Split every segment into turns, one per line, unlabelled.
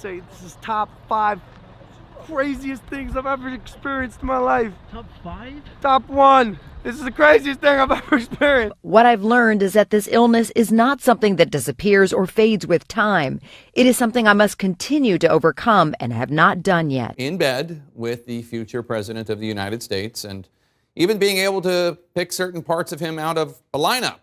say this is top 5 craziest things I've ever experienced in my life.
Top 5?
Top 1. This is the craziest thing I've ever experienced.
What I've learned is that this illness is not something that disappears or fades with time. It is something I must continue to overcome and have not done yet.
In bed with the future president of the United States and even being able to pick certain parts of him out of a lineup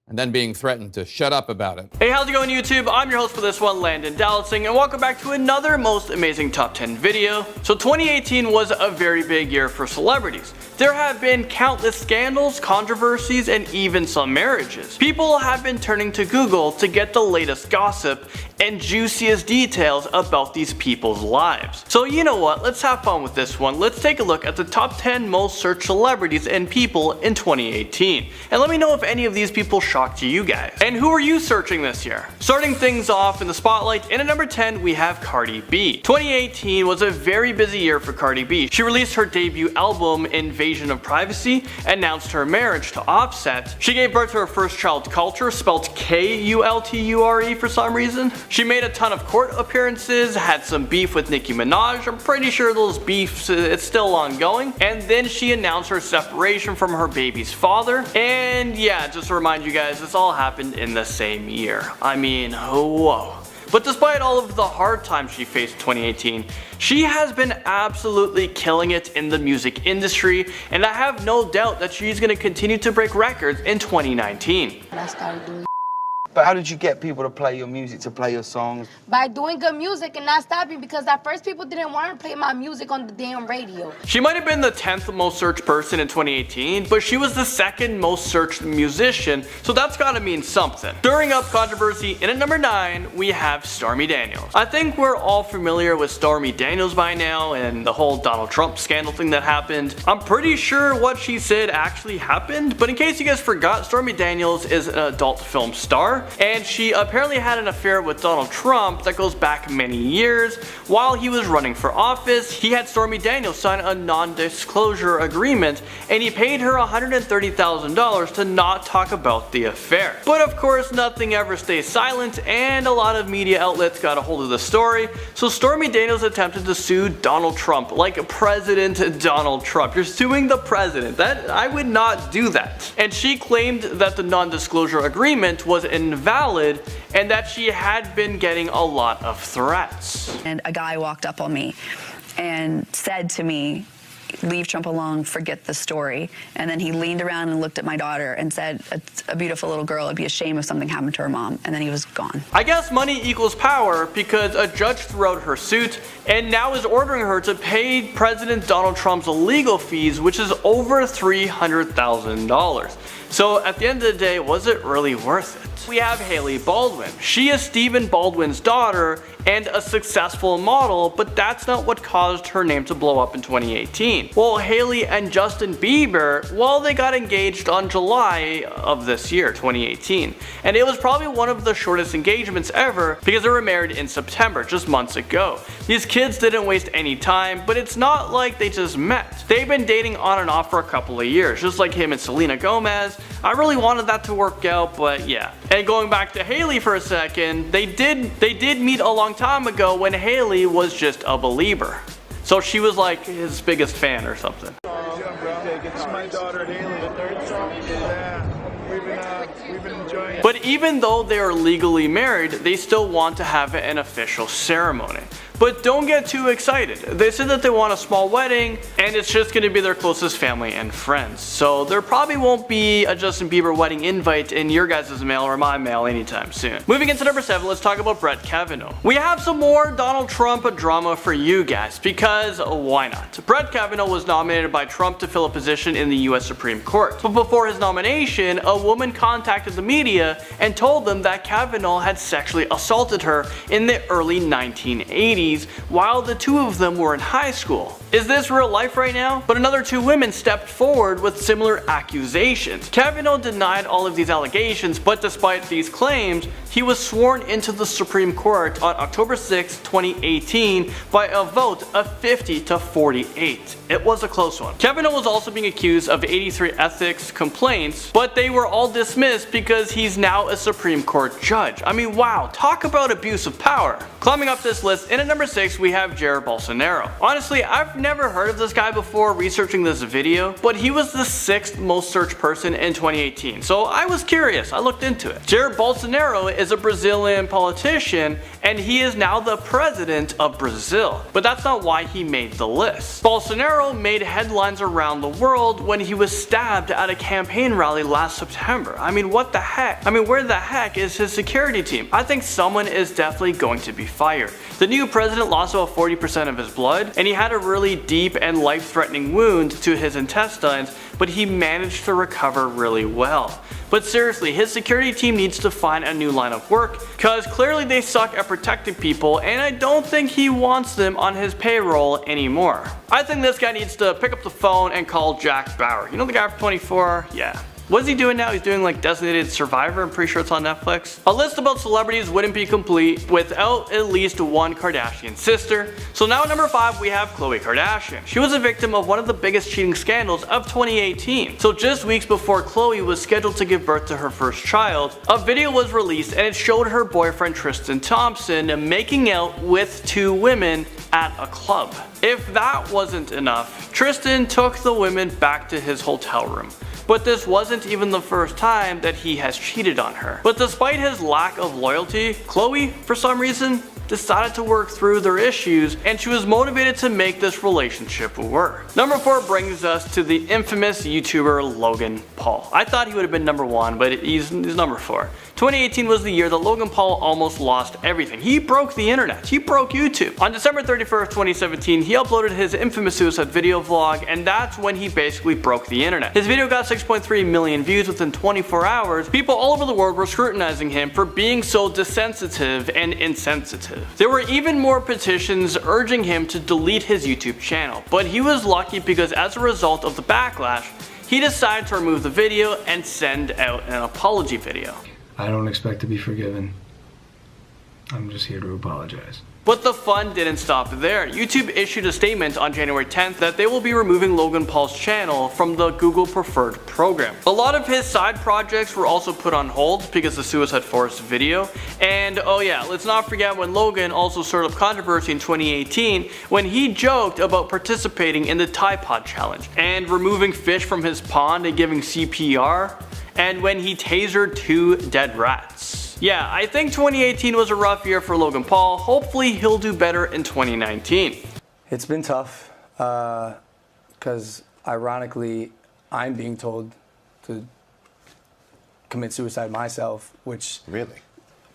and then being threatened to shut up about it.
Hey, how's it going, YouTube? I'm your host for this one, Landon Dallasing, and welcome back to another most amazing top 10 video. So 2018 was a very big year for celebrities. There have been countless scandals, controversies, and even some marriages. People have been turning to Google to get the latest gossip and juiciest details about these people's lives. So you know what, let's have fun with this one. Let's take a look at the top 10 most searched celebrities and people in 2018. And let me know if any of these people shocked you guys. And who are you searching this year? Starting things off in the spotlight, and at number 10 we have Cardi B. 2018 was a very busy year for Cardi B. She released her debut album, Invasion of Privacy, announced her marriage to Offset. She gave birth to her first child, Culture, spelled K-U-L-T-U-R-E for some reason. She made a ton of court appearances, had some beef with Nicki Minaj. I'm pretty sure those beefs, it's still ongoing. And then she announced her separation from her baby's father. And yeah, just to remind you guys, this all happened in the same year. I mean, whoa. But despite all of the hard times she faced in 2018, she has been absolutely killing it in the music industry, and I have no doubt that she's going to continue to break records in 2019.
But how did you get people to play your music, to play your songs?
By doing good music and not stopping, because at first people didn't want to play my music on the damn radio.
She might have been the 10th most searched person in 2018, but she was the 2nd most searched musician, so that's gotta mean something. Stirring up controversy, and at number 9, we have Stormy Daniels. I think we're all familiar with Stormy Daniels by now and the whole Donald Trump scandal thing that happened. I'm pretty sure what she said actually happened, but in case you guys forgot, Stormy Daniels is an adult film star, and she apparently had an affair with Donald Trump that goes back many years. While he was running for office, he had Stormy Daniels sign a non-disclosure agreement, and he paid her $130,000 to not talk about the affair. But of course, nothing ever stays silent, and a lot of media outlets got a hold of the story, so Stormy Daniels attempted to sue Donald Trump, like President Donald Trump. You're suing the president. I would not do that. And she claimed that the non-disclosure agreement was invalid and that she had been getting a lot of threats.
And a guy walked up on me and said to me, "Leave Trump alone, forget the story." And then he leaned around and looked at my daughter and said, "It's a beautiful little girl, it'd be a shame if something happened to her mom." And then he was gone.
I guess money equals power, because a judge threw out her suit and now is ordering her to pay President Donald Trump's legal fees, which is over $300,000. So at the end of the day, was it really worth it? We have Hailey Baldwin. She is Stephen Baldwin's daughter and a successful model, but that's not what caused her name to blow up in 2018. Well, Hailey and Justin Bieber, well, they got engaged on July of this year, 2018. And it was probably one of the shortest engagements ever because they were married in September, just months ago. These kids didn't waste any time, but it's not like they just met. They've been dating on and off for a couple of years, just like him and Selena Gomez. I really wanted that to work out, but yeah. And going back to Hailey for a second, they did meet a long time ago when Hailey was just a believer. So she was like his biggest fan or something.
This is my daughter Hailey, the 3rd song. Yeah, we've been enjoying it.
But even though they are legally married, they still want to have an official ceremony. But don't get too excited. They said that they want a small wedding, and it's just gonna be their closest family and friends. So there probably won't be a Justin Bieber wedding invite in your guys' mail or my mail anytime soon. Moving into number 7, let's talk about Brett Kavanaugh. We have some more Donald Trump drama for you guys, because why not? Brett Kavanaugh was nominated by Trump to fill a position in the US Supreme Court. But before his nomination, a woman contacted the media and told them that Kavanaugh had sexually assaulted her in the early 1980s while the two of them were in high school. Is this real life right now? But another 2 women stepped forward with similar accusations. Kavanaugh denied all of these allegations, but despite these claims, he was sworn into the Supreme Court on October 6, 2018 by a vote of 50 to 48. It was a close one. Kavanaugh was also being accused of 83 ethics complaints, but they were all dismissed because he's now a Supreme Court judge. I mean, wow, talk about abuse of power. Climbing up this list, in at number 6 we have Jair Bolsonaro. Honestly, I've never heard of this guy before researching this video, but he was the 6th most searched person in 2018, so I was curious. I looked into it. Jair Bolsonaro is a Brazilian politician, and he is now the president of Brazil. But that's not why he made the list. Bolsonaro made headlines around the world when he was stabbed at a campaign rally last September. I mean, what the heck? I mean, where the heck is his security team? I think someone is definitely going to be fired. The new president lost about 40% of his blood, and he had a really deep and life-threatening wound to his intestines, but he managed to recover really well. But seriously, his security team needs to find a new line of work, cause clearly they suck at protecting people, and I don't think he wants them on his payroll anymore. I think this guy needs to pick up the phone and call Jack Bauer. You know the guy from 24? Yeah. What is he doing now? He's doing like Designated Survivor. I'm pretty sure it's on Netflix. A list about celebrities wouldn't be complete without at least one Kardashian sister. So now at number 5 we have Khloe Kardashian. She was a victim of one of the biggest cheating scandals of 2018. So just weeks before Khloe was scheduled to give birth to her first child, a video was released and it showed her boyfriend Tristan Thompson making out with 2 women at a club. If that wasn't enough, Tristan took the women back to his hotel room. But this wasn't even the first time that he has cheated on her. But despite his lack of loyalty, Khloe, for some reason, decided to work through their issues, and she was motivated to make this relationship work. Number 4 brings us to the infamous YouTuber Logan Paul. I thought he would have been number 1, but he's number 4. 2018 was the year that Logan Paul almost lost everything. He broke the internet. He broke YouTube. On December 31st, 2017, he uploaded his infamous suicide video vlog, and that's when he basically broke the internet. His video got 6.3 million views within 24 hours. People all over the world were scrutinizing him for being so desensitive and insensitive. There were even more petitions urging him to delete his YouTube channel, but he was lucky because as a result of the backlash, he decided to remove the video and send out an apology video.
I don't expect to be forgiven. I'm just here to apologize.
But the fun didn't stop there. YouTube issued a statement on January 10th that they will be removing Logan Paul's channel from the Google Preferred program. A lot of his side projects were also put on hold because of the Suicide Forest video. And oh yeah, let's not forget when Logan also stirred up controversy in 2018 when he joked about participating in the Tide Pod challenge and removing fish from his pond and giving CPR, and when he tasered 2 dead rats. Yeah, I think 2018 was a rough year for Logan Paul. Hopefully he'll do better in 2019.
It's been tough because ironically I'm being told to commit suicide myself, which
Really?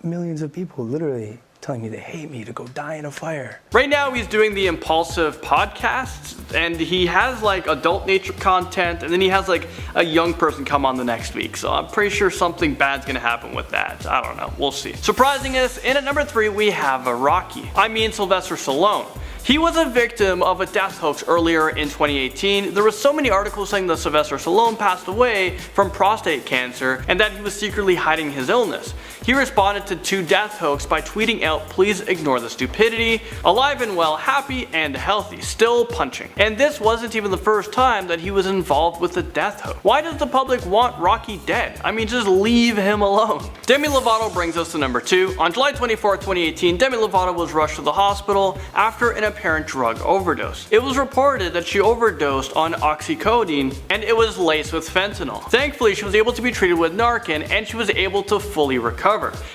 millions of people literally telling me they hate me to go die in a fire.
Right now he's doing the Impulsive podcast, and he has like adult nature content, and then he has like a young person come on the next week, so I'm pretty sure something bad's gonna happen with that. I don't know, we'll see. Surprising us, in at number 3 we have Sylvester Stallone. He was a victim of a death hoax earlier in 2018. There were so many articles saying that Sylvester Stallone passed away from prostate cancer and that he was secretly hiding his illness. He responded to 2 death hoax by tweeting out, "Please ignore the stupidity, alive and well, happy and healthy, still punching." And this wasn't even the first time that he was involved with a death hoax. Why does the public want Rocky dead? I mean, just leave him alone. Demi Lovato brings us to number 2. On July 24, 2018, Demi Lovato was rushed to the hospital after an apparent drug overdose. It was reported that she overdosed on oxycodone and it was laced with fentanyl. Thankfully, she was able to be treated with Narcan and she was able to fully recover.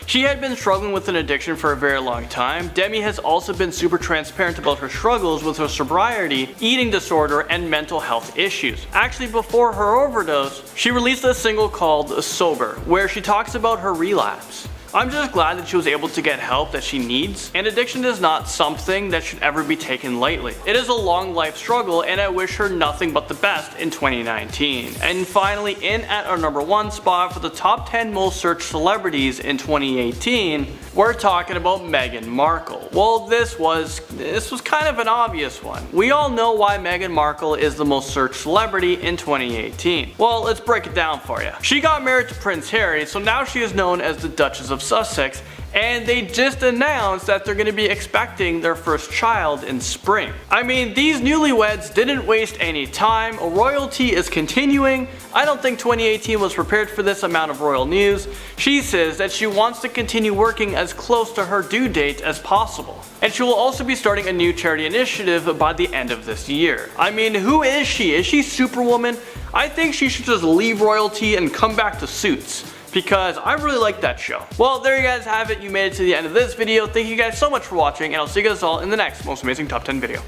She had been struggling with an addiction for a very long time. Demi has also been super transparent about her struggles with her sobriety, eating disorder, and mental health issues. Actually, before her overdose, she released a single called Sober, where she talks about her relapse. I'm just glad that she was able to get help that she needs, and addiction is not something that should ever be taken lightly. It is a long life struggle, and I wish her nothing but the best in 2019. And finally, in at our number 1 spot for the top 10 most searched celebrities in 2018, we're talking about Meghan Markle. Well, this was kind of an obvious one. We all know why Meghan Markle is the most searched celebrity in 2018. Well, let's break it down for you. She got married to Prince Harry, so now she is known as the Duchess of Sussex, and they just announced that they're going to be expecting their first child in spring. I mean, these newlyweds didn't waste any time. Royalty is continuing. I don't think 2018 was prepared for this amount of royal news. She says that she wants to continue working as close to her due date as possible. And she will also be starting a new charity initiative by the end of this year. I mean, who is she? Is she Superwoman? I think she should just leave royalty and come back to Suits, because I really like that show. Well, there you guys have it. You made it to the end of this video. Thank you guys so much for watching, and I'll see you guys all in the next most amazing top 10 video.